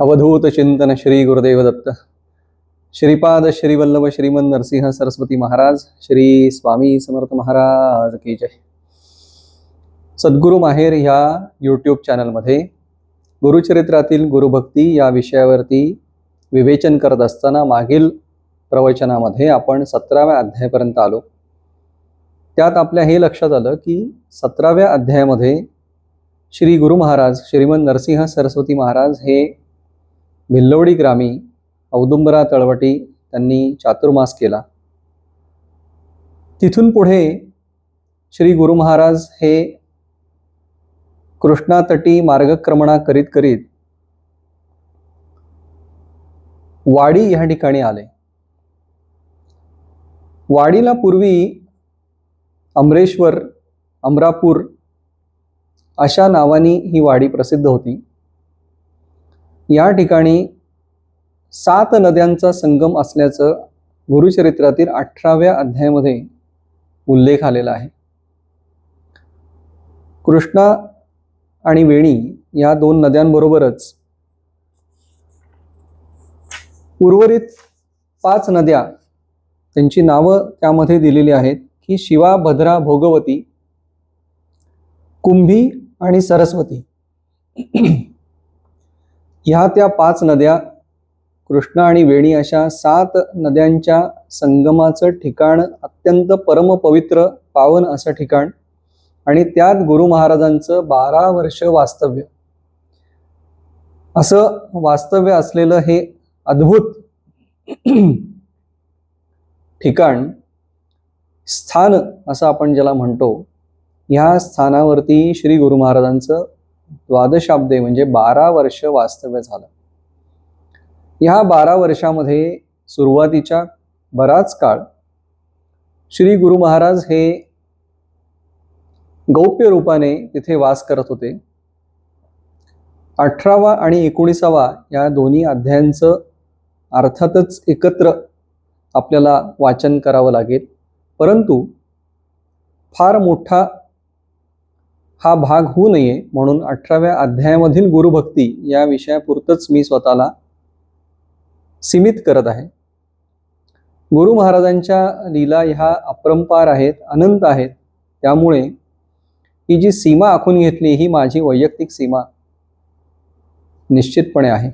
अवधूत चिंतन श्री गुरुदेव दत्त श्रीपाद श्रीवल्लभ श्रीमन नरसिंह सरस्वती महाराज श्री स्वामी समर्थ महाराज की जय। सद्गुरु माहेर ह्या यूट्यूब चॅनलमध्ये गुरुचरित्रातील गुरुभक्ती या विषयावरती विवेचन करत असताना मागील प्रवचनामध्ये आपण 17व्या अध्यायापर्यंत आलो। त्यात आपल्या हे लक्षात आलं की 17व्या अध्यायामध्ये श्री गुरु महाराज श्रीमन नरसिंह सरस्वती महाराज हे भिल्लवडी ग्रामी औदुंबरा तळवटी त्यांनी चातुर्मास केला। तिथून पुढे श्री गुरु महाराज हे कृष्णातटी मार्गक्रमणा करीत करीत वाडी ह्या ठिकाणी आले। वाडीला पूर्वी अमरेश्वर, अमरापूर अशा नावानी ही वाडी प्रसिद्ध होती। या ठिकाणी 7 नद्यांचा संगम असल्याचं गुरुचरित्रातील 18व्या अध्यायामध्ये उल्लेख आलेला आहे। कृष्णा आणि वेणी या 2 नद्यांबरोबरच उर्वरित 5 नद्या त्यांची नावं त्यामध्ये दिलेली आहेत की शिवा, भद्रा, भोगवती, कुंभी आणि सरस्वती। ह्या त्या 5 नद्या कृष्णा आणि वेणी अशा 7 नद्यांच्या संगमाचं ठिकाण अत्यंत परमपवित्र पावन असं ठिकाण आणि त्यात गुरु महाराजांचं 12 वर्ष वास्तव्य असं वास्तव्य असलेलं हे अद्भुत ठिकाण, स्थान असं आपण ज्याला म्हणतो, ह्या स्थानावरती श्री गुरु महाराजांचं द्वादशाब्दे म्हणजे 12 वर्ष वास्तव्य झालं। ह्या 12 वर्षामध्ये सुरुवातीच्या बराच काळ श्री गुरु महाराज हे गौप्य रूपाने तिथे वास करत होते। 18वा आणि 19वा या दोन्ही अध्यायांचं अर्थातच एकत्र आपल्याला वाचन करावं लागेल, परंतु फार मोठा हा भाग होऊ नये म्हणून 18व्या अध्यायामधील गुरुभक्ती या विषयापुरतच मी स्वतःला सीमित करत आहे। गुरु महाराजांच्या लीला ह्या अपरंपार आहेत, अनंत आहेत, त्यामुळे ही जी सीमा आखून घेतली ही माझी वैयक्तिक सीमा निश्चितपणे आहे।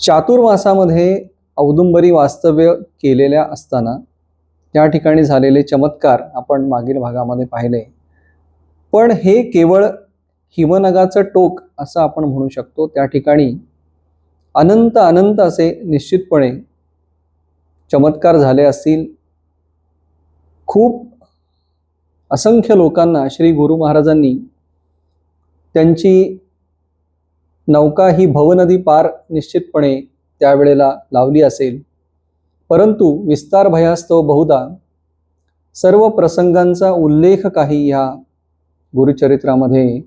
चातुर्मासामध्ये औदुंबरी वास्तव्य केलेल्या असताना त्या ठिकाणी झालेले चमत्कार आपण मागील भागामध्ये पाहिले, पण हे केवळ हिमनगाचं टोक असं आपण म्हणू शकतो। त्या ठिकाणी अनंत अनंत असे निश्चितपणे चमत्कार झाले असतील। खूप असंख्य लोकांना श्री गुरु महाराजांनी त्यांची नौका ही भवनदी पार निश्चितपणे त्यावेळेला लावली असेल, परंतु विस्तार भयास्तव बहुधा सर्व प्रसंगांचा उल्लेख काही या गुरुचरित्रामध्ये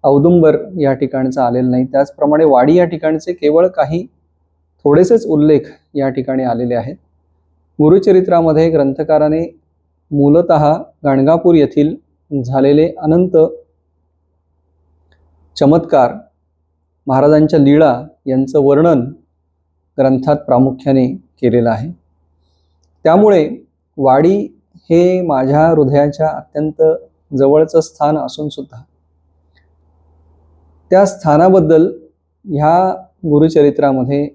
औदुंबर या ठिकाणचा आलेला नाही। त्याचप्रमाणे वाडी या ठिकाणचे केवळ काही थोडेसेच उल्लेख या ठिकाणी आलेले आहेत। गुरुचरित्रामध्ये ग्रंथकाराने मूलतः गाणगापूर येथील झालेले अनंत चमत्कार, महाराजांच्या लीळा यांचं वर्णन ग्रंथात प्रामुख्याने केलेलं आहे। त्यामुळे वाडी हे माझ्या हृदयाच्या अत्यंत जवळचं स्थान असून सुद्धा त्या स्थानाबद्दल ह्या गुरुचरित्रामध्ये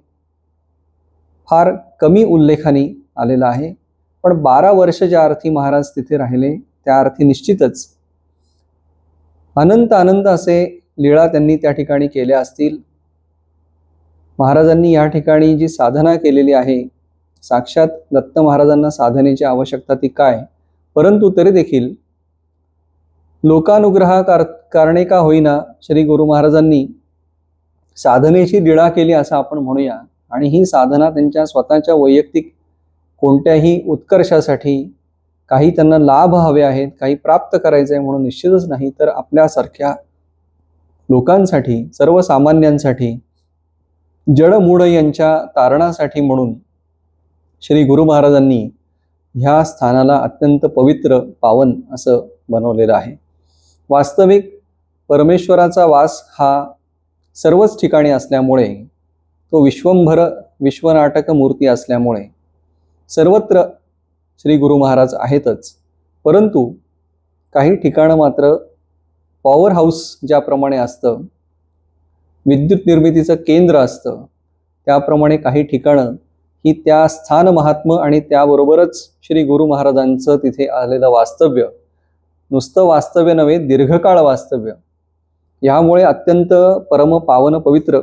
फार कमी उल्लेखाने आलेला आहे। पण 12 वर्ष ज्या अर्थी महाराज तिथे राहिले त्या अर्थी निश्चितच अनंत अनंत असे लीळा त्यांनी त्या ठिकाणी केल्या असतील। महाराजांनी या ठिकाणी जी साधना केलेली आहे, साक्षात दत्त महाराजांना साधनेची आवश्यकता ती काय, परंतु तरी देखील लोकानुग्रह कारणे का होईना श्री गुरु महाराजांनी साधनेची लीळा केली असं आपण म्हणूया। आणि ही साधना त्यांच्या स्वतःच्या वैयक्तिक कोणत्याही उत्कर्षासाठी, काही त्यांना लाभ हवे आहेत, काही प्राप्त करायचे आहे म्हणून निश्चितच नाही, तर आपल्यासारख्या लोकांसाठी, सर्वसामान्यांसाठी, जडमूढ यांच्या तारणासाठी म्हणून श्री गुरु महाराजांनी ह्या स्थानाला अत्यंत पवित्र पावन असं बनवलेलं आहे। वास्तविक परमेश्वराचा वास हा सर्वच ठिकाणी असल्यामुळे, तो विश्वंभर विश्वनाटक मूर्ती असल्यामुळे सर्वत्र श्री गुरु महाराज आहेतच. परंतु काही ठिकाणं मात्र पॉवर हाऊस ज्याप्रमाणे असतं, विद्युत निर्मितीचं केंद्र असतं, त्याप्रमाणे काही ठिकाणं ही त्या स्थान महात्म आणि त्याबरोबरच श्री गुरु महाराजांचं तिथे आलेलं वास्तव्य, नुसतं वास्तव्य नव्हे, दीर्घकाळ वास्तव्य, यामुळे अत्यंत परम पावन पवित्र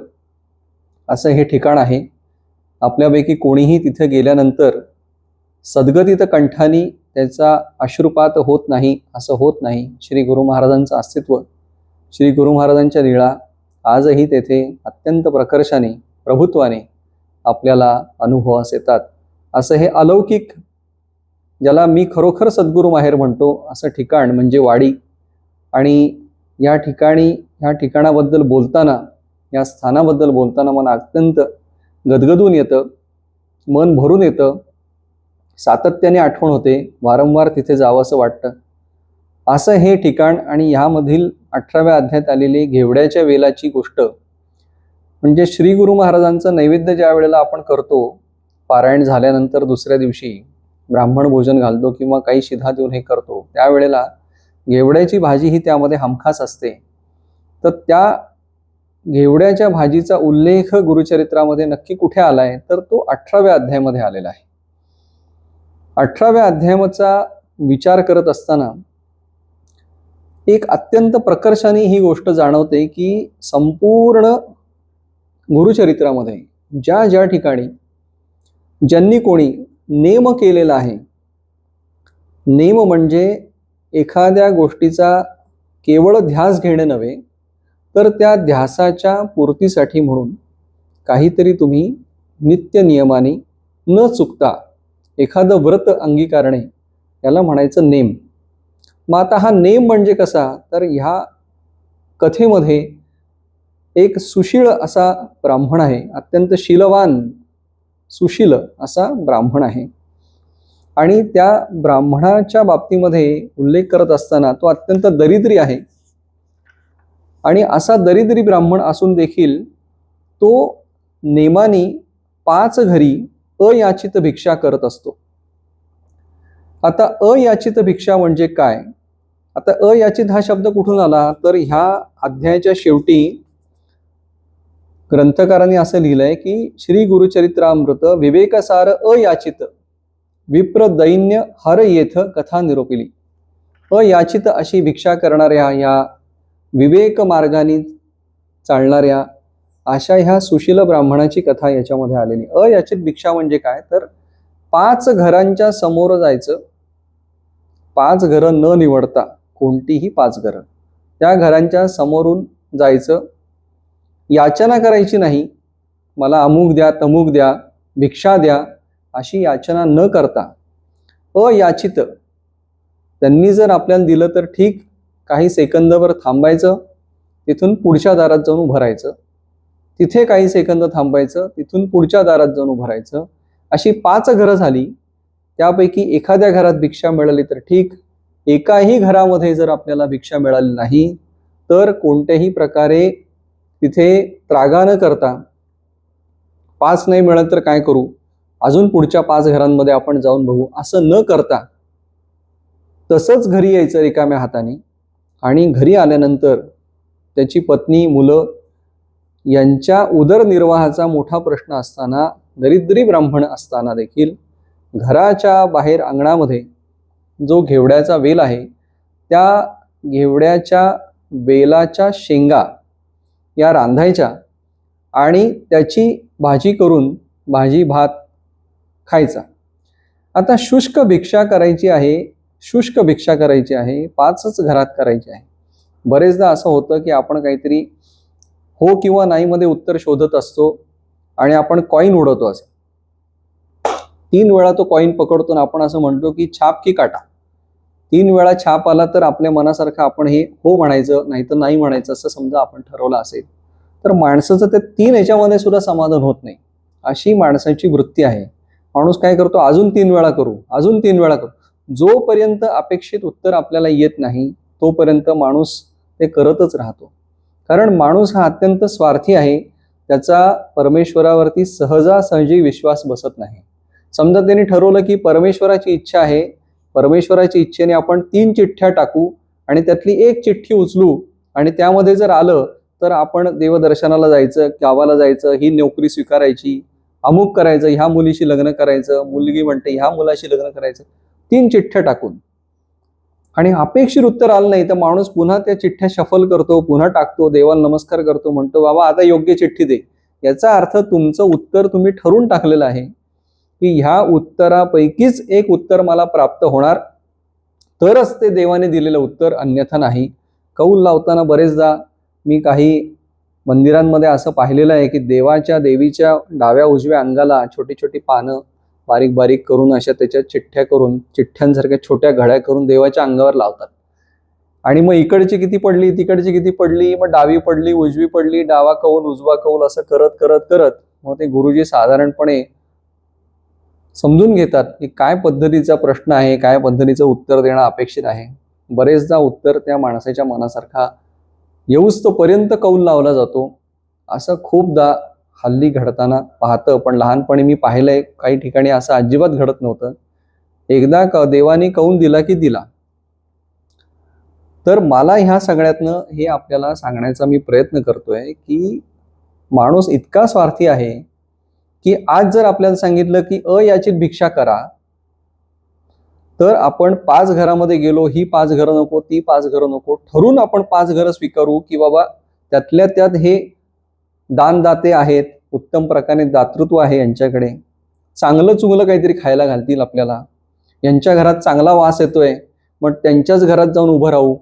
असं हे ठिकाण आहे. आपल्यापैकी कोणीही तिथे गेल्यानंतर सद्गतीत कंठानी त्याचा अश्रुपात होत नाही, असं होत नाही. श्री गुरु महाराजांचं अस्तित्व, श्री गुरु महाराजांच्या लीळा आजही तेथे अत्यंत प्रकर्षाने, प्रभुत्वाने आपल्याला अनुभवास येतात. असं हे अलौकिक, ज्याला मी खरोखर सद्गुरु माहेर म्हणतो, असं ठिकाण म्हणजे वाडी. आणि या ठिकाणाबद्दल बोलताना, या स्थानाबद्दल बोलताना मला अत्यंत गदगदून येतं, मन भरून येतं, सातत्याने आठवण होते, वारंवार तिथे जावं असं वाटतं. असं हे ठिकाण. आणि ह्यामधील 18व्या अध्यायात आलेली घेवड्याच्या वेलाची गोष्ट म्हणजे श्री गुरु महाराजांचं नैवेद्य ज्या वेळेला आपण करतो, पारायण झाल्यानंतर दुसऱ्या दिवशी ब्राह्मण भोजन घालतो किंवा काही शिधा देऊन हे करतो, त्यावेळेला घेवड्याची भाजी ही त्यामध्ये हमखास असते. तर त्या घेवड्याच्या भाजीचा उल्लेख गुरुचरित्रामध्ये नक्की कुठे आलाय, तर तो 18व्या अध्यायामध्ये आलेला आहे. 18व्या अध्यायाचा विचार करत असताना एक अत्यंत प्रकर्षाने ही गोष्ट जाणवते की संपूर्ण गुरुचरित्रामध्ये ज्या ज्या ठिकाणी ज्यांनी कोणी नेम केलेला आहे, नेम म्हणजे एखाद्या गोष्टीचा केवळ ध्यास घेणे नव्हे, तर त्या ध्यासाच्या पूर्तीसाठी म्हणून काहीतरी तुम्ही नित्य नियमाने न चुकता एखादं व्रत अंगीकारणे, याला म्हणायचं नेम. मग आता हा नेम म्हणजे कसा, तर ह्या कथेमध्ये एक सुशील असा ब्राह्मण आहे, अत्यंत शीलवान सुशील असा ब्राह्मण आहे. आणि त्या ब्राह्मणाच्या बाबतीमध्ये उल्लेख करत असताना तो अत्यंत दरिद्री आहे. आणि असा दरिद्री ब्राह्मण असून देखील तो नेमानी 5 घरी अयाचित भिक्षा करत असतो. आता अयाचित भिक्षा म्हणजे काय? आता अयाचित हा शब्द कुठून आला, तर ह्या अध्यायाच्या शेवटी ग्रंथकारांनी असं लिहिलंय की श्री गुरुचरित्रामृत विवेकसार अयाचित विप्र दैन्य हर येथ कथा निरोपिली. अयाचित अशी भिक्षा करणाऱ्या, या विवेक मार्गाने चालणाऱ्या अशा ह्या सुशील ब्राह्मणाची कथा याच्यामध्ये आलेली. अयाचित भिक्षा म्हणजे काय, तर 5 घरांच्या समोर जायचं, 5 घरं न निवडता, कोणतीही 5 घरं, त्या घरांच्या समोरून जायचं, याचना करायची नाही, मला अमुक द्या, तमुक द्या, भिक्षा द्या, अशी याचना न करता अयाचित त्यांनी जर आपल्याला दिलं तर ठीक, काही सेकंदभर थांबायचं, तिथून पुढच्या दारात जाऊन उभं राहायचं, तिथे काही सेकंद थांबायचं, तिथून पुढच्या दारात जाऊन उभं राहायचं. अशी 5 घरं झाली. त्यापैकी एखाद्या घरात भिक्षा मिळाली तर ठीक, एकाही घरामध्ये जर आपल्याला भिक्षा मिळाली नाही तर कोणत्याही प्रकारे तिथे त्रागा न करता, 5 नाही मिळत तर काय करू, अजून पुढच्या 5 घरांमध्ये आपण जाऊन बघू, असं न करता तसंच घरी यायचं रिकाम्या हाताने. आणि घरी आल्यानंतर त्याची पत्नी, मुलं यांच्या उदरनिर्वाहाचा मोठा प्रश्न असताना, दरिद्री ब्राह्मण असताना देखील घराच्या बाहेर अंगणामध्ये जो घेवड्याचा वेल आहे, त्या घेवड्याच्या वेलाच्या शेंगा या रांधायच्या आणि त्याची भाजी करून भाजी भात खायचा. आता शुष्क भिक्षा करायची आहे, शुष्क भिक्षा करायची आहे, 5च घरात करायची आहे. बरेचदा असं होतं की आपण काहीतरी हो किंवा नाही मध्ये उत्तर शोधत असतो आणि आपण कॉईन उडवतो. असं 3 वेळा तो कॉईन पकडतो, आपण असं म्हणतो की छाप की काटा. 3 वेळा छाप आला तर आपल्या मनासारखं आपण हे हो म्हणायचं, नाही तर नाही म्हणायचं, असं समजा आपण ठरवलं असेल, तर माणसाचं ते 3 याच्यामध्ये सुद्धा समाधान होत नाही. अशी माणसाची वृत्ती आहे. माणूस काय करतो, अजून 3 वेळा करू, अजून 3 वेळा करू. जोपर्यंत अपेक्षित उत्तर आपल्याला येत नाही तोपर्यंत माणूस ते करतच राहतो. कारण माणूस हा अत्यंत स्वार्थी आहे. त्याचा परमेश्वरावरती सहजासहजी विश्वास बसत नाही. समजा त्यांनी ठरवलं की परमेश्वराची इच्छा आहे, परमेश्वराची इच्छेने आपण 3 चिठ्ठ्या टाकू आणि त्यातली एक चिठ्ठी उचलू आणि त्यामध्ये जर आलं तर आपण देवदर्शनाला जायचं, गावाला जायचं, ही नोकरी स्वीकारायची, अमुक करायचं, ह्या मुलीशी लग्न करायचं, मुलगी म्हणते ह्या मुलाशी लग्न करायचं, 3 चिठ्ठ्या टाकून आणि अपेक्षित उत्तर आलं नाही तर माणूस पुन्हा त्या चिठ्ठ्या शफल करतो, पुन्हा टाकतो, देवाला नमस्कार करतो, म्हणतो बाबा आता योग्य चिठ्ठी दे. याचा अर्थ तुमचं उत्तर तुम्ही ठरवून टाकलेलं आहे की ह्या उत्तरापैकीच एक उत्तर मला प्राप्त होणार, तरच ते देवाने दिलेलं उत्तर, अन्यथा नाही. कौल लावताना बरेचदा मी काही मंदिरांमध्ये असं पाहिलेलं आहे की देवीच्या डाव्या उजव्या अंगाला छोटी छोटी पानं बारीक बारीक करून अशा त्याच्या चिठ्ठ्या करून, चिठ्ठ्यांसारख्या छोट्या घड्या करून देवाच्या अंगावर लावतात. आणि मग इकडची किती पडली, तिकडची किती पडली, मग डावी पडली, उजवी पडली, डावा कौल उजवा कौल असं करत करत करत मग ते गुरुजी साधारणपणे समजून घेतात की काय पद्धतीचा प्रश्न आहे, काय पद्धतीचं उत्तर देणं अपेक्षित आहे. बरेचदा उत्तर त्या माणसाच्या मनासारखा येऊच पर्यंत कौल लावला जातो. असं खूपदा हल्ली घडताना पाहतं, पण लहानपणी मी पाहिलंय काही ठिकाणी असं अजिबात घडत नव्हतं. एकदा देवाने कौल दिला की दिला. तर मला ह्या सगळ्यातनं हे आपल्याला सांगण्याचा मी प्रयत्न करतोय की माणूस इतका स्वार्थी आहे की आज जर आपल्याला सांगितलं की याचीत भिक्षा करा, तर आपण 5 घरामध्ये गेलो, ही 5 घरं नको, ती 5 घरं नको, ठरून आपण 5 घरं स्वीकारू की बाबा त्यातल्या त्यात हे दानदाते आहेत, उत्तम प्रकारे दातृत्व आहे यांच्याकडे, चांगलं चुंगलं काहीतरी खायला घालतील आपल्याला, यांच्या घरात चांगला वास येतोय, मग त्यांच्याच घरात जाऊन उभं राहू,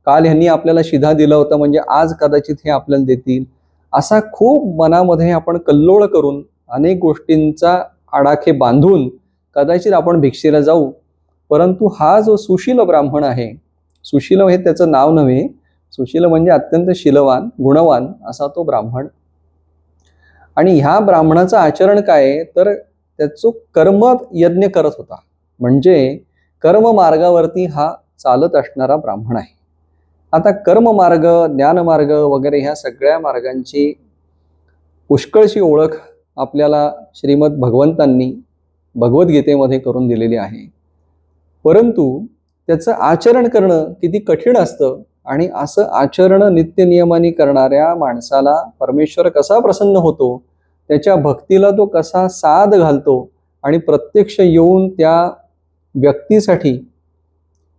काल ह्यांनी आपल्याला शिधा दिला होता म्हणजे आज कदाचित हे आपल्याला देतील, असा खूप मनामध्ये आपण कल्लोळ करून अनेक गोष्टींचा आडाखे बांधून कदाचित आपण भिक्षेला जाऊ. परंतु हा जो सुशील ब्राह्मण आहे, सुशील हे त्याचं नाव नव्हे, सुशील म्हणजे अत्यंत शीलवान, गुणवान असा तो ब्राह्मण. आणि ह्या ब्राह्मणाचं आचरण काय तर त्याचं कर्म यज्ञ करत होता, म्हणजे कर्म मार्गावरती हा चालत असणारा ब्राह्मण आहे. आता कर्म मार्ग, ज्ञान मार्ग वगैरे ह्या सगळ्या मार्गांची पुष्कळशी ओळख आपल्याला श्रीमद भगवंतांनी भगवद्गीतेमध्ये करून दिलेली आहे. परंतु त्याचं आचरण करणं किती कठीण असतं आणि असं आचरण नित्यनियमाने करणाऱ्या माणसाला परमेश्वर कसा प्रसन्न होतो, त्याच्या भक्तीला तो कसा साद घालतो आणि प्रत्यक्ष येऊन त्या व्यक्तीसाठी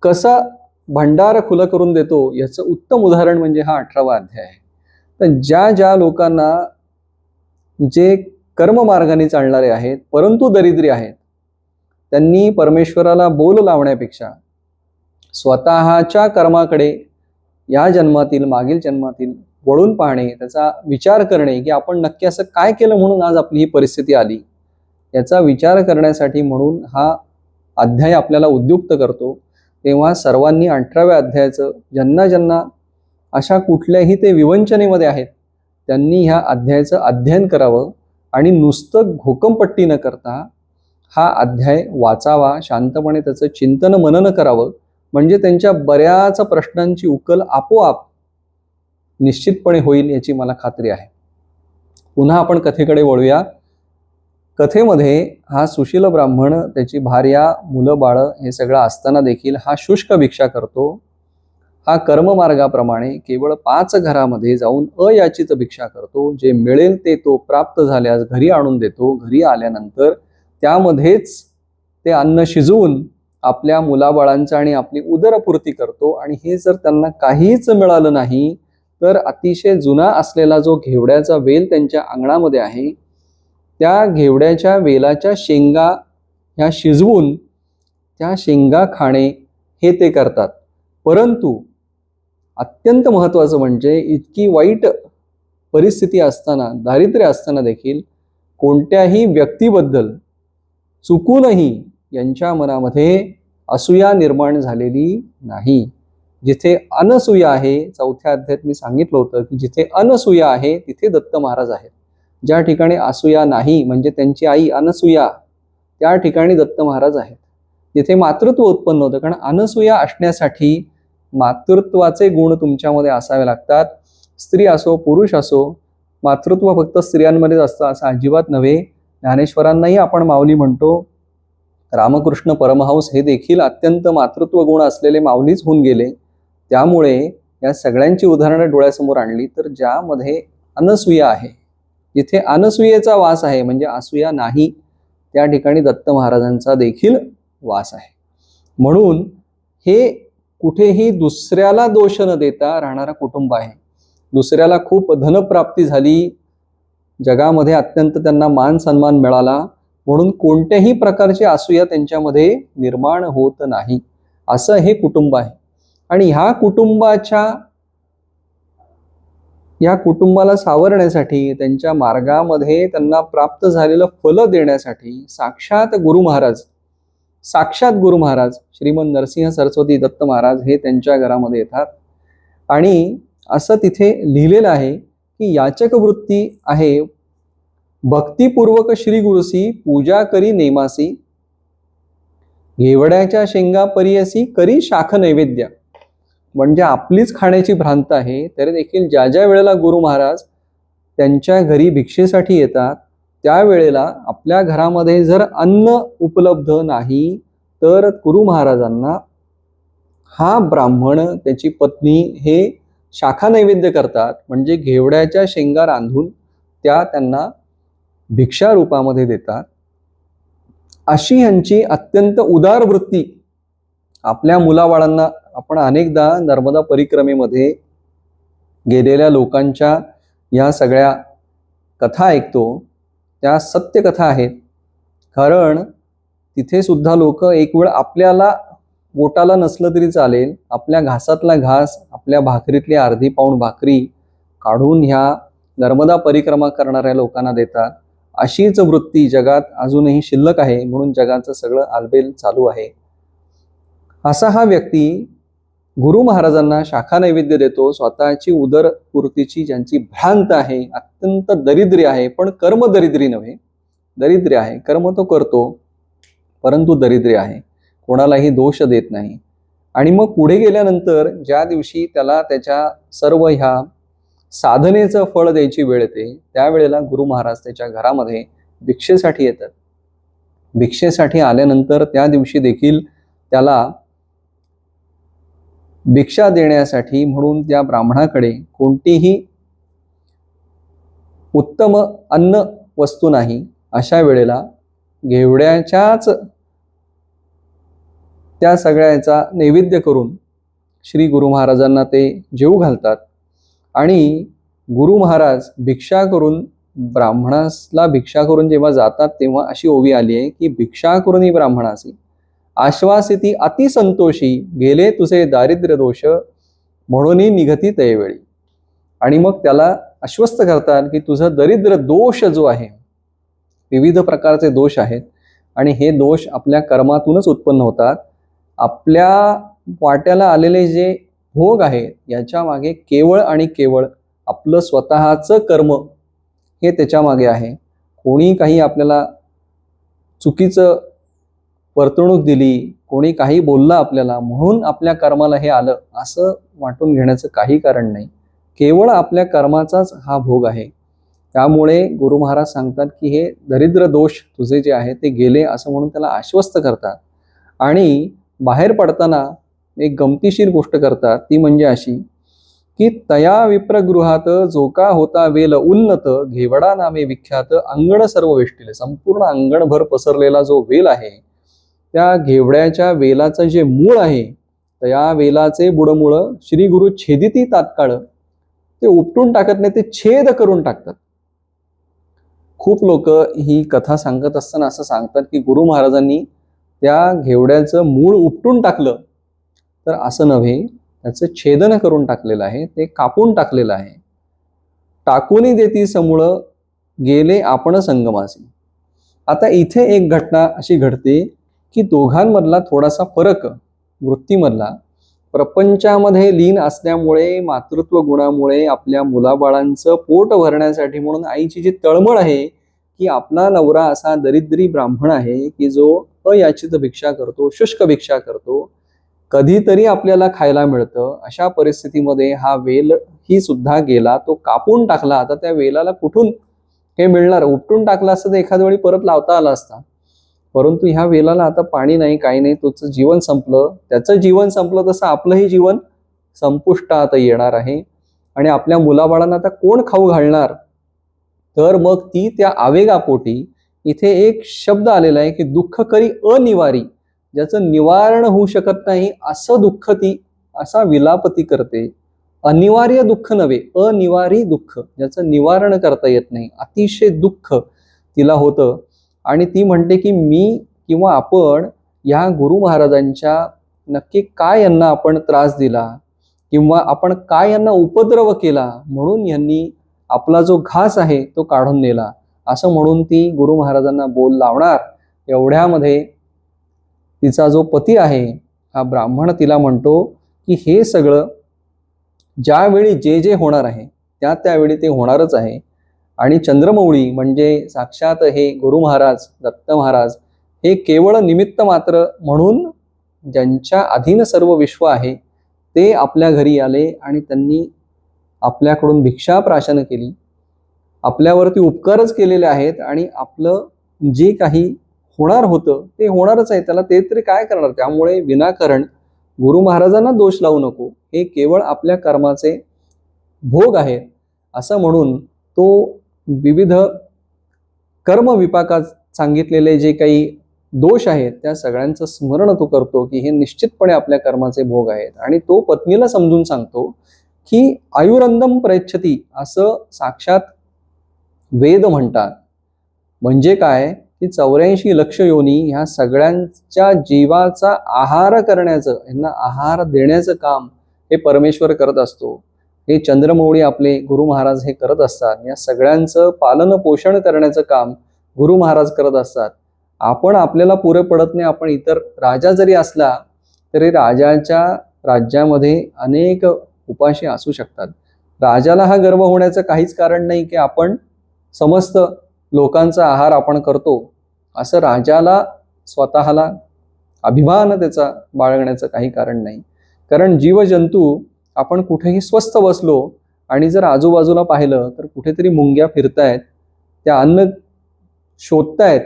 कसा भंडार खुलं करून देतो, याचं उत्तम उदाहरण म्हणजे हा 18वा अध्याय आहे. तर ज्या ज्या लोकांना जे कर्म मार्गाने चालणारे आहेत परंतु दरिद्री आहेत, त्यांनी परमेश्वराला बोल लावण्यापेक्षा स्वतःच्या कर्माकडे या जन्मातील मागील जन्मातील वळून पाहणे, त्याचा विचार करणे की आपण नक्की असं काय केलं म्हणून आज आपली ही परिस्थिती आली, याचा विचार करण्यासाठी म्हणून हा अध्याय आपल्याला उद्युक्त करतो. तेव्हा सर्वांनी 18व्या अध्यायाचं, ज्यांना ज्यांना अशा कुठल्याही ते विवंचनेमध्ये आहेत त्यांनी ह्या अध्यायाचं अध्ययन करावं आणि नुसतं घोकमपट्टी न करता हा अध्याय वाचावा, शांतपणे त्याचं चिंतन मनन करावं, म्हणजे त्यांच्या बऱ्याच प्रश्नांची उकल आपोआप निश्चितपणे होईल याची मला खात्री आहे. पुन्हा आपण कथेकडे वळूया. कथेमध्ये हा सुशील ब्राह्मण, त्याची भार्या, मुलं बाळं हे सगळं असताना देखील हा शुष्क भिक्षा करतो. हा कर्ममार्गाप्रमाणे केवळ 5 घरामध्ये जाऊन अयाचित भिक्षा करतो. जे मिळेल ते तो प्राप्त झाल्यास घरी आणून देतो. घरी आल्यानंतर त्यामध्येच ते अन्न शिजवून आपल्या मुलाबाळांचा आणि आपली उदरपूर्ती करतो. आणि हे जर त्यांना काहीच मिळालं नाही तर अतिशय जुना असलेला जो घेवड्याचा वेल त्यांच्या अंगणामध्ये आहे, त्या घेवड्याच्या वेलाच्या शेंगा ह्या शिजवून त्या शेंगा खाणे हे ते करतात. परंतु अत्यंत महत्त्वाचं म्हणजे इतकी वाईट परिस्थिती असताना, दारिद्र्य असताना देखील कोणत्याही व्यक्तीबद्दल चुकूनही यांच्या मनामध्ये असूया निर्माण झालेली नाही. जिथे अनसूया आहे, 4थ्या अध्यायात मी सांगितलं होतं की जिथे अनसूया आहे तिथे दत्त महाराज आहेत. ज्या ठिकाणी असूया नाही म्हणजे त्यांची आई अनसूया, त्या ठिकाणी दत्त महाराज आहेत. तिथे मातृत्व उत्पन्न होतं, कारण अनसूया असण्यासाठी मातृत्वाचे गुण तुमच्यामध्ये असावे लागतात. स्त्री असो पुरुष असो, मातृत्व फक्त स्त्रियांमध्येच असतं असं अजिबात नव्हे. ज्ञानेश्वरांनाही आपण माऊली म्हणतो. रामकृष्ण परमहंस हे देखील अत्यंत मातृत्व गुण असलेले माऊलीच होऊन गेले. त्यामुळे या सगळ्यांची उदाहरणं डोळ्यासमोर आणली तर ज्यामध्ये अनसूया आहे, जिथे अनसूयेचा वास आहे म्हणजे असूया नाही, त्या ठिकाणी दत्त महाराजांचा देखील वास आहे. म्हणून हे कुठेही दुसऱ्याला दोष न देता राहणारा कुटुंब आहे. दुसऱ्याला खूप धनप्राप्ती झाली, जगामध्ये अत्यंत त्यांना मान सन्मान मिळाला, म्हणून कोणत्याही प्रकारची असूया त्यांच्यामध्ये निर्माण होत नाही, असं हे कुटुंब आहे. आणि या कुटुंबाला सावरण्यासाठी, त्यांच्या मार्गामध्ये त्यांना प्राप्त झालेलं फल देण्यासाठी साक्षात गुरु महाराज श्रीमंत नरसिंह सरस्वती दत्त महाराज हे त्यांच्या घरामध्ये येतात. आणि असं तिथे लिहिलेलं आहे की याचक वृत्ती आहे, भक्तिपूर्वक श्री गुरुसी पूजा करी नेमासी, घेवड्याच्या शेंगा परियसी करी शाख नैवेद्य. म्हणजे आपलीच खाण्याची भ्रांत आहे, तरी देखील ज्या ज्या वेळेला गुरु महाराज त्यांच्या घरी भिक्षेसाठी येतात त्यावेळेला आपल्या घरामध्ये जर अन्न उपलब्ध नाही तर गुरु महाराजांना हा ब्राह्मण त्याची पत्नी हे शाखा नैवेद्य करतात, म्हणजे घेवड्याच्या शेंगा रांधून त्या त्यांना भिक्षा रूपामध्ये देतात. अशी यांची अत्यंत उदार वृत्ती. आपल्या मुलाबाळांना आपण अनेकदा नर्मदा परिक्रमेमध्ये गेलेल्या लोकांच्या या सगळ्या कथा ऐकतो, त्या सत्य कथा आहेत. कारण तिथे सुद्धा लोक एक वेळ आपल्याला पोटाला नसलं तरी चालेल, आपल्या घासातला घास, आपल्या भाकरीतली अर्धी पाऊण भाकरी काढून ह्या नर्मदा परिक्रमा करणाऱ्या लोकांना देतात. अशीच वृत्ती जगात अजूनही शिल्लक आहे, म्हणून जगाचं सगळं आलबेल चालू आहे. असा हा व्यक्ती गुरु महाराजांना शाखा नैवेद्य देतो. स्वतःची उदरपूर्तीची ज्यांची भ्रांत आहे, अत्यंत दरिद्री आहे, पण कर्म दरिद्री नव्हे, दरिद्री आहे. कर्म तो करतो परंतु दरिद्री आहे, कोणालाही दोष देत नाही. आणि मग पुढे गेल्यानंतर ज्या दिवशी त्याला त्याच्या सर्व ह्या साधनेचं फळ द्यायची वेळ येते, त्यावेळेला गुरु महाराज त्याच्या घरामध्ये भिक्षेसाठी येतात. भिक्षेसाठी आल्यानंतर त्या दिवशी देखील त्याला भिक्षा देण्यासाठी म्हणून त्या ब्राह्मणाकडे कोणतीही उत्तम अन्न वस्तू नाही. अशा वेळेला घेवड्याच्याच त्या सगळ्याचा नैवेद्य करून श्री गुरु महाराजांना ते जेवू घालतात. आणि गुरु महाराज भिक्षा करून ब्राह्मणासला भिक्षा करून जेव्हा जातात तेव्हा अशी ओवी आली आहे की भिक्षा करून ब्राह्मणासी आश्वासिती अतिसंतोषी, गेले तुझे दारिद्र्य दोष म्हणून निघती तैवेळी. आणि मग त्याला आश्वस्त करतात की तुझा दरिद्र दोष जो आहे, विविध प्रकारचे दोष आहेत आणि हे दोष आपल्या कर्मातूनच उत्पन्न होतात. आपल्या वाट्याला आलेले जे भोग आहेत याच्या मागे केवळ आणि केवळ आपलं स्वतःचं कर्म हे त्याच्या मागे आहे. कोणी काही आपल्याला चुकीचं वर्तणूक दिली, कोणी काही बोलला आपल्याला म्हणून आपल्या कर्माला हे आलं असं वाटून घेण्याचं काही कारण नाही. केवळ आपल्या कर्माचाच हा भोग आहे. त्यामुळे गुरु महाराज सांगतात की हे दरिद्र दोष तुझे जे आहे ते गेले असं म्हणून त्याला आश्वस्त करतात. आणि बाहेर पडताना एक गमतीशीर गोष्ट करतात, ती म्हणजे अशी की तया विप्रगृहात जो का होता वेल उन्नत, घेवडा नामे विख्यात अंगण सर्व वेष्टिले. संपूर्ण अंगणभर पसरलेला जो वेल आहे, त्या घेवड्याच्या वेलाचं जे मूळ आहे, त्या वेलाचे बुडमूळ श्री गुरु छेदिती तात्काळ, ते उपटून टाकत नाही, ते छेद करून टाकतात. खूप लोक ही कथा सांगत असताना असं सांगतात की गुरु महाराजांनी त्या घेवड्याचं मूळ उपटून टाकलं, तर असं नव्हे, त्याचं छेदन करून टाकलेलं आहे, ते कापून टाकलेलं आहे. टाकूनी देती समूळ गेले आपण संगमासी. आता इथे एक घटना अशी घडते की दोघांमधला थोडासा फरक वृत्तीमधला, प्रपंचामध्ये लीन असल्यामुळे, मातृत्व गुणामुळे आपल्या मुलाबाळांचं पोट भरण्यासाठी म्हणून आईची जी तळमळ आहे की आपला नवरा असा दरिद्री ब्राह्मण आहे की जो अयाचित भिक्षा करतो, शुष्क भिक्षा करतो, कधीतरी आपल्याला खायला मिळतं. अशा परिस्थितीमध्ये हा वेल ही सुद्धा गेला, तो कापून टाकला. आता त्या वेलाला कुठून हे मिळणार? उपटून टाकला असतं तर एखाद्या वेळी परत लावता आला असता. परंतु ह्या वेलाला आता पाणी नाही, काही नाही, त्याचं जीवन संपलं. त्याचं जीवन संपलं तसं आपलंही जीवन संपुष्टात येणार आहे. आणि आपल्या मुलाबाळांना आता कोण खाऊ घालणार? तर मग ती त्या आवेगापोटी इथे एक शब्द आलेला आहे की दुःख करी अनिवारी, ज्याचं निवारण होऊ शकत नाही असं दुःख ती, असा विलाप ती करते. अनिवार्य दुःख नव्हे, अनिवारी दुःख, ज्याचं निवारण करता येत नाही, अतिशय दुःख तिला होतं. आणि ती म्हणते की मी किंवा आपण या गुरु महाराजांच्या नक्की काय यांना आपण त्रास दिला, किंवा आपण काय यांना उपद्रव केला, म्हणून यांनी आपला जो घास आहे तो काढून नेला, असं म्हणून ती गुरु महाराजांना बोल लावणार. एवढ्यामध्ये तिचा जो पती आहे हा ब्राह्मण तिला म्हणतो की हे सगळं ज्यावेळी जे जे होणार आहे त्यावेळी ते होणारच आहे. आणि चंद्रमौळी म्हणजे साक्षात हे गुरु महाराज दत्त महाराज हे केवळ निमित्त मात्र म्हणून ज्यांच्या अधीन सर्व विश्व आहे ते आपल्या घरी आले आणि त्यांनी आपल्याकडून भिक्षा प्राशन केली, आपल्यावरती उपकारच केलेले आहेत. आणि आपलं जे काही होणार होतं ते होणारच आहे, त्याला ते तरी काय करणार? त्यामुळे विनाकारण गुरु महाराजांना दोष लावू नको, हे केवळ आपल्या कर्माचे भोग आहेत असं म्हणून तो विविध कर्म विपाकात सांगितलेले जे काही दोष आहेत त्या सगळ्यांचं स्मरण तो करतो की हे निश्चितपणे आपल्या कर्माचे भोग आहेत. आणि तो पत्नीला समजून सांगतो की आयुरंदम प्रयच्छती, असं साक्षात वेद म्हणतात. म्हणजे काय की 84 लक्ष योनी ह्या सगळ्यांच्या जीवाचा आहार करण्याचं, यांना आहार देण्याचं काम हे परमेश्वर करत असतो. हे चंद्रमौळी आपले गुरु महाराज हे करत असतात. या सगळ्यांचं पालन पोषण करण्याचं काम गुरु महाराज करत असतात. आपण आपल्याला पुरे पडत नाही. आपण इतर राजा जरी असला तरी राजाच्या राज्यामध्ये अनेक उपाशी असू शकतात. राजाला हा गर्व होण्याचं काहीच कारण नाही की आपण समस्त लोकांचा आहार आपण करतो, असं राजाला स्वतःला अभिमान त्याचा बाळगण्याचं काही कारण नाही. कारण जीवजंतू आपण कुठेही स्वस्थ बसलो आणि जर आजूबाजूला पाहिलं तर कुठेतरी मुंग्या फिरतायत, त्या अन्न शोधतायत,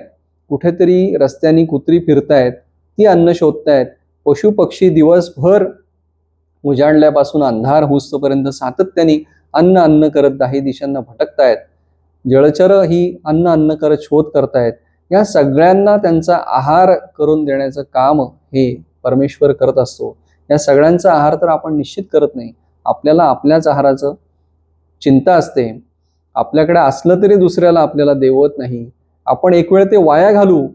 कुठेतरी रस्त्यानी कुत्री फिरतायत, ती अन्न शोधतायत. पशु पक्षी दिवसभर उजाडल्यापासून अंधार होईपर्यंत सातत्याने अन्न करत दाही दिशांना भटकतायत. जळचर ही अन्न करत शोध करतायत. या सगळ्यांना त्यांचा आहार करून देण्याचं काम हे परमेश्वर करत असतो. या सगळ्यांचा आहार तर आपण निश्चित करत नाही. आपल्याला आपल्याच आहाराचं चिंता असते. आपल्याकडे असलं तरी दुसऱ्याला आपल्याला देवत नाही. आपण एक वेळ ते वाया घालू,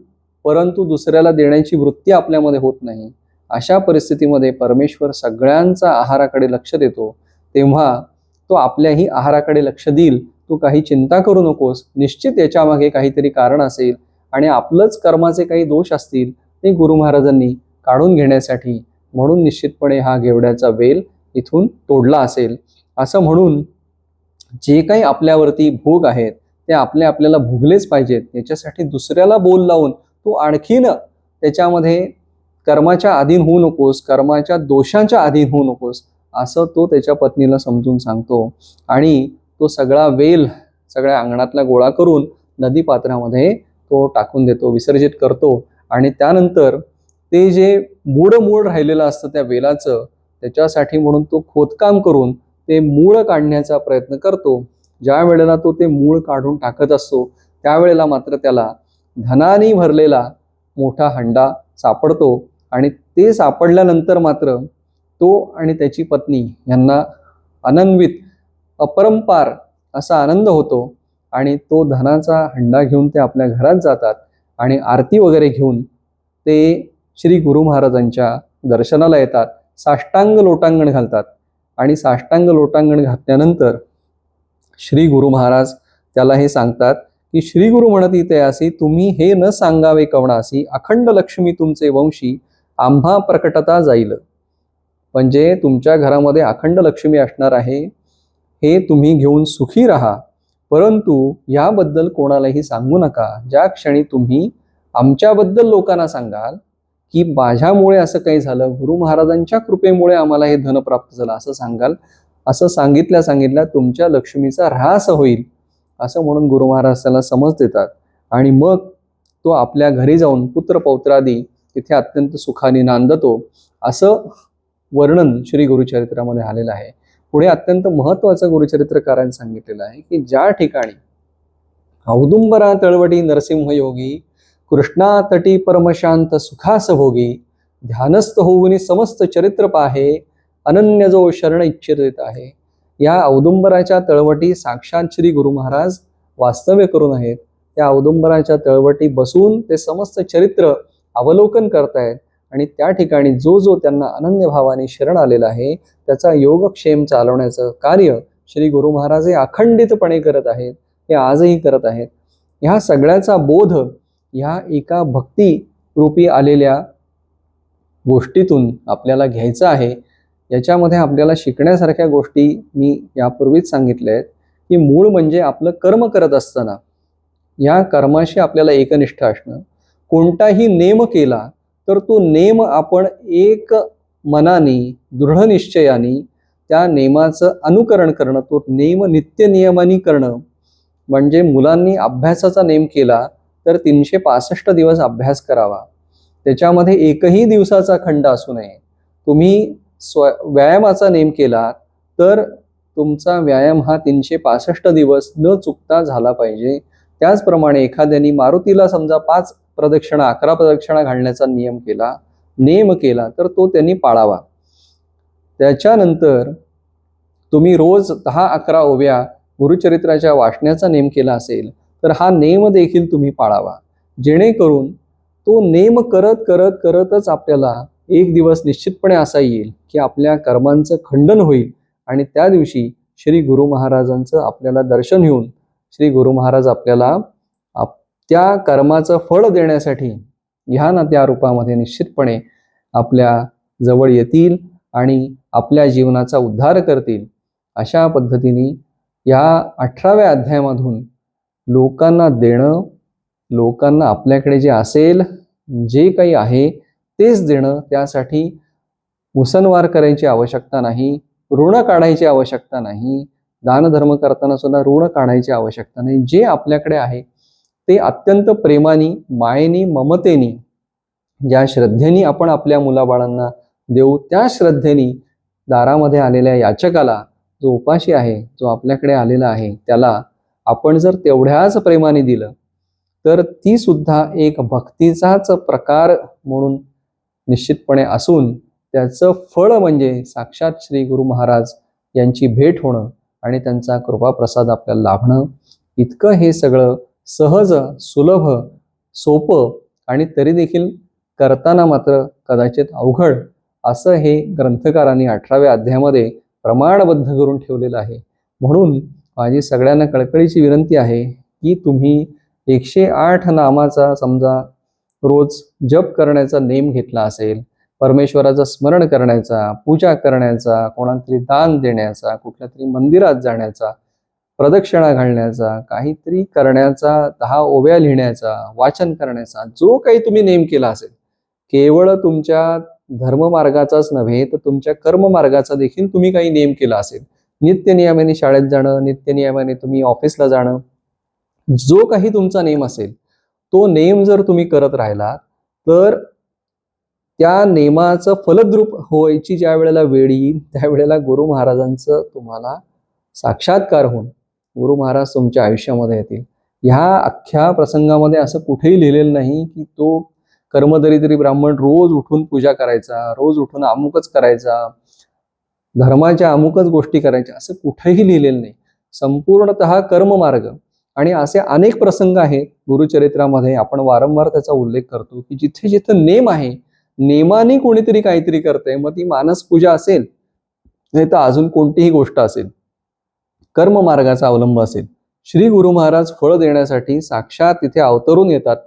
परंतु दुसऱ्याला देण्याची वृत्ती आपल्यामध्ये होत नाही. अशा परिस्थितीमध्ये परमेश्वर सगळ्यांचा आहाराकडे लक्ष देतो. तेव्हा तो आपल्याही आहाराकडे लक्ष देईल. तू काही चिंता करू नकोस. निश्चित याच्यामागे काहीतरी कारण असेल आणि आपलंच कर्माचे काही दोष असतील ते गुरु महाराजांनी काढून घेण्यासाठी म्हणून निश्चितपणे हा घेवड्याचा वेल इथून तोडला असेल. असं म्हणून जे काही आपल्यावरती भोग आहेत ते आपल्याला भोगलेच पाहिजेत. याच्यासाठी दुसऱ्याला बोल लावून तू आणखीन त्याच्यामध्ये कर्माच्या अधीन होऊ नकोस, कर्माच्या दोषांच्या अधीन होऊ नकोस, असं तो त्याच्या पत्नीला समजून सांगतो. आणि तो सगळा वेल सगळ्या अंगणातला गोळा करून नदीपात्रामध्ये तो टाकून देतो, विसर्जित करतो. आणि त्यानंतर ते जे मूळ राहिलेलं असतं त्या वेलाचं, त्याच्यासाठी म्हणून तो खोदकाम करून ते मूळ काढण्याचा प्रयत्न करतो. ज्या वेळेला तो ते मूळ काढून टाकत असतो त्यावेळेला मात्र त्याला धनाने भरलेला मोठा हंडा सापडतो. आणि ते सापडल्यानंतर मात्र तो आणि त्याची पत्नी यांना अनन्वित अपरंपार असा आनंद होतो. आणि तो धनाचा हंडा घेऊन ते आपल्या घरात जातात आणि आरती वगैरे घेऊन ते श्री गुरु महाराजांच्या दर्शनाला येतात. साष्टांग लोटांगण घालतात आणि साष्टांग लोटांगण घातल्यानंतर श्री गुरु महाराज त्याला हे सांगतात की श्री गुरु म्हणती तयासी तुम्ही हे न सांगावे कवणासी, अखंड लक्ष्मी तुमचे वंशी आम्हा प्रकटता जाईल. म्हणजे तुमच्या घरामध्ये अखंड लक्ष्मी असणार आहे, हे तुम्ही घेऊन सुखी राहा, परंतु याबद्दल कोणालाही सांगू नका. ज्या क्षणी तुम्ही आमच्याबद्दल लोकांना सांगाल की माझ्यामुळे असं काही झालं, गुरु महाराजांच्या कृपेमुळे आम्हाला हे धन प्राप्त झालं असं सांगाल. असं सांगितल्या तुमच्या लक्ष्मीचा ऱ्हास होईल असं म्हणून गुरु महाराज त्याला समज देतात. आणि मग तो आपल्या घरी जाऊन पुत्र पौत्रादी तिथे अत्यंत सुखाने नांदतो असं वर्णन श्री गुरुचरित्रामध्ये आलेलं आहे. पुढे अत्यंत महत्वाचं गुरुचरित्रकारांनी सांगितलेलं आहे की ज्या ठिकाणी औदुंबरा तळवटी नरसिंह योगी कृष्णा तटी परमशांत सुखास भोगी ध्यानस्थ होऊनी समस्त चरित्र पाहे अनन्य जो शरण इच्छित आहे. या औदुंबराच्या तळवटी साक्षात श्री गुरु महाराज वास्तव्य करून आहेत. त्या औदुंबराच्या तळवटी बसून ते समस्त चरित्र अवलोकन करतायत आणि त्या ठिकाणी जो जो त्यांना अनन्य भावाने शरण आलेला आहे त्याचा योगक्षेम चालवण्याचं कार्य श्री गुरु महाराज हे अखंडितपणे करत आहेत. हे आजही करत आहेत. ह्या सगळ्याचा बोध ह्या एका भक्ती रूपी आलेल्या गोष्टीतून आपल्याला घ्यायचा आहे. याच्यामध्ये आपल्याला शिकण्यासारख्या गोष्टी मी यापूर्वीच सांगितल्या आहेत की मूळ म्हणजे आपलं कर्म करत असताना या कर्माशी आपल्याला एकनिष्ठ असणं. कोणताही नेम केला तर तो नेम आपण एक मनाने दृढ निश्चयाने त्या नेमाचं अनुकरण करणं, तो नेम नित्य नियमाने करणं. म्हणजे मुलांनी अभ्यासाचा नेम केला तर 365 दिवस अभ्यास करावा. त्याच्यामध्ये एकही दिवसाचा खंड असू नये. तुम्ही व्यायामाचा नेम केला तर तुमचा व्यायाम हा 365 दिवस न चुकता झाला पाहिजे. त्याचप्रमाणे एखाद्याने मारुतीला समजा 5 प्रदक्षिणा 11 प्रदक्षिणा घालण्याचा नेम केला तर तो त्यांनी पाळावा. त्याच्यानंतर तुम्ही रोज 10-11 ओव्या गुरुचरित्राच्या वाचण्याचा नेम केला असेल तर हा नेम देखील तुम्ही पाळावा. जेणेकरून तो नेम करतच आपल्याला एक दिवस निश्चितपणे असा येईल की आपल्या कर्मांचं खंडन होईल आणि त्या दिवशी श्री गुरु महाराजांचं आपल्याला दर्शन होऊन श्री गुरु महाराज आपल्याला त्या कर्माचं फळ देण्यासाठी ह्या ना त्या रूपामध्ये निश्चितपणे आपल्या जवळ येतील आणि आपल्या जीवनाचा उद्धार करतील. अशा पद्धतीने या 18व्या अध्यायामधून लोकांना देणं, लोकांना आपल्याकडे जे असेल जे काही आहे तेच देणं, त्यासाठी मुसनवार करायची आवश्यकता नाही, ऋण काढायची आवश्यकता नाही, दानधर्म करताना सुद्धा ऋण काढायची आवश्यकता नाही. जे आपल्याकडे आहे ते अत्यंत प्रेमाने, मायेने, ममतेने, ज्या श्रद्धेने आपण आपल्या मुलाबाळांना देऊ त्या श्रद्धेने दारामध्ये आलेल्या याचकाला, जो उपाशी आहे, जो आपल्याकडे आलेला आहे, त्याला आपण जर तेवढ्याच प्रेमाने दिलं तर ती सुद्धा एक भक्तीचाच प्रकार म्हणून निश्चितपणे असून त्याचं फळ म्हणजे साक्षात श्री गुरु महाराज यांची भेट होणं आणि त्यांचा कृपाप्रसाद आपल्याला लाभणं. इतकं हे सगळं सहज, सुलभ, सोपं आणि तरी देखील करताना मात्र कदाचित अवघड असं हे ग्रंथकारांनी 18व्या अध्यायामध्ये प्रमाणबद्ध करून ठेवलेलं आहे. म्हणून माझी सगळ्यांना कळकळीची विनंती आहे की तुम्ही 108 नामाचा समजा रोज जप करण्याचा नेम घेतला असेल, परमेश्वराचं स्मरण करण्याचा, पूजा करण्याचा, कोणाला तरी दान देण्याचा, कुठल्या तरी मंदिरात जाण्याचा, प्रदक्षिणा घालण्याचा, काहीतरी करण्याचा, 10 ओव्या लिहिण्याचा, वाचन करण्याचा, जो काही तुम्ही नेम केला असेल, केवळ तुमच्या धर्ममार्गाचाच नव्हे तर तुमच्या कर्ममार्गाचा देखील तुम्ही काही नेम केला असेल, नित्य नियमाने शाळेत जाणं, नित्य नियमाने तुम्ही ऑफिसला जाणं, जो काही तुमचा नेम असेल तो नेम जर तुम्ही करत राहिला तर त्या नेमाचं फलद्रूप व्हायची ज्या वेळेला वेळ येईल त्यावेळेला गुरु महाराजांचं तुम्हाला साक्षात्कार होऊन गुरु महाराज तुमच्या आयुष्यामध्ये येतील. ह्या अख्ख्या प्रसंगामध्ये असं कुठेही लिहिलेलं नाही की तो कर्मदरिद्री ब्राह्मण रोज उठून पूजा करायचा, रोज उठून अमुकच करायचा, धर्माच्या अमुकच गोष्टी करायच्या, असं कुठेही लिहिलेलं नाही. संपूर्णतः कर्ममार्ग. आणि असे अनेक प्रसंग आहेत गुरुचरित्रामध्ये, आपण वारंवार त्याचा उल्लेख करतो की जिथे जिथे नेम आहे, नेमाने कोणीतरी काहीतरी करते, मग ती मानस पूजा असेल नाही तर अजून कोणतीही गोष्ट असेल, कर्ममार्गाचा अवलंब असेल, श्री गुरु महाराज फळ देण्यासाठी साक्षात तिथे अवतरून येतात.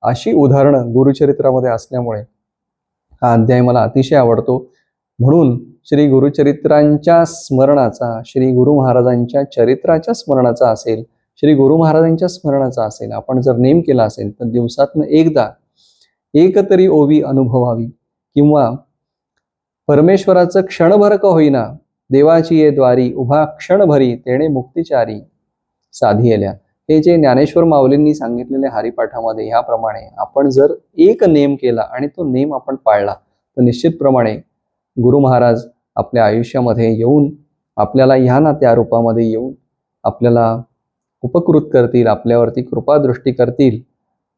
अशी उदाहरणं गुरुचरित्रामध्ये असल्यामुळे हा अध्याय मला अतिशय आवडतो. म्हणून श्री गुरुचरित्रांच्या स्मरणाचा, श्री गुरु महाराजांच्या चरित्राच्या स्मरणाचा असेल, श्री गुरु महाराजांच्या स्मरणाचा असेल, आपण जर नेम केला असेल तर दिवसातनं एकदा एक तरी ओवी अनुभवावी, किंवा परमेश्वराचं क्षणभर का होईना, देवाची ये द्वारी उभा क्षणभरी तेणे मुक्तिचारी साधियल्या. हे जे ज्ञानेश्वर माऊलींनी सांगितलेले हरिपाठामध्ये ह्याप्रमाणे आपण जर एक नेम केला आणि तो नेम आपण पाळला तर निश्चितप्रमाणे गुरु महाराज आपल्या आयुष्यामध्ये येऊन आपल्याला ह्या ना त्या रूपामध्ये येऊन आपल्याला उपकृत करतील, आपल्यावरती कृपादृष्टी करतील.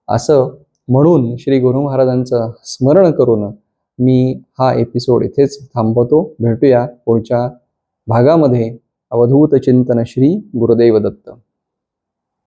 असं म्हणून श्री गुरु महाराजांचं स्मरण करून मी हा एपिसोड इथेच थांबवतो. भेटूया पुढच्या भागामध्ये. अवधूत चिंतन. श्री गुरुदेव दत्त.